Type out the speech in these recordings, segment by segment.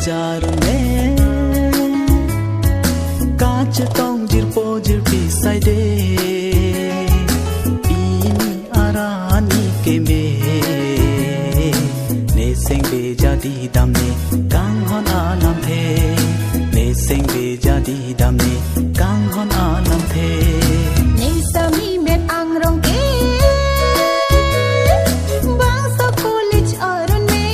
Jar me kaach tong jir po jir pisai de ini arani ke me ne sing be jadi dam ne kang hon alam the ne sing be jadi dam ne kang hon alam the ne sami met ang rong ke bang sa college aron me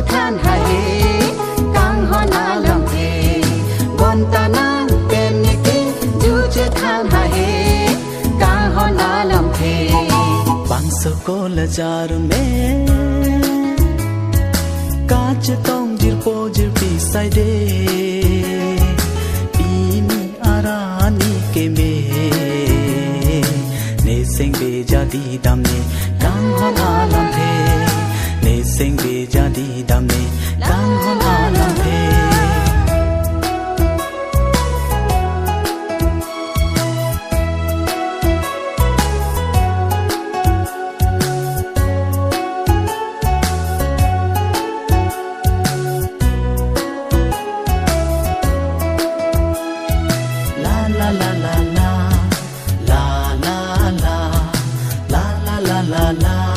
Than hai kang hon alam the bon tanang pen ke ju che than hai kang hon alam the bang so ko la jar me kaach tong jir po jir pisai de ini arani ke me ne sing be jadi dam ne kang hon alam the ne sing be jadi dam ne kang hon alam the la la la la la la la la la la la la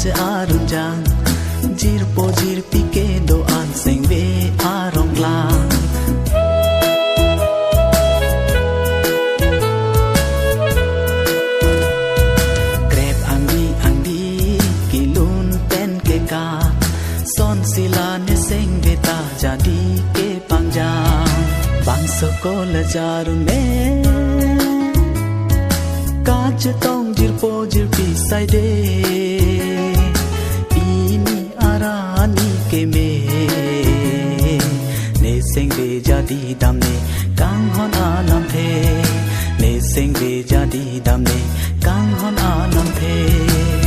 se arun jang jir po jir pike do an sing ve arong lang grab angdi kilun pen ke ka son sila ne sing ve ta jadi ke pangjang bang sekolah jarun me kaach tong jir po jir pisai de ke me ne sing be jadi dam ne kang hon alam the ne sing be jadi dam ne kang hon alam the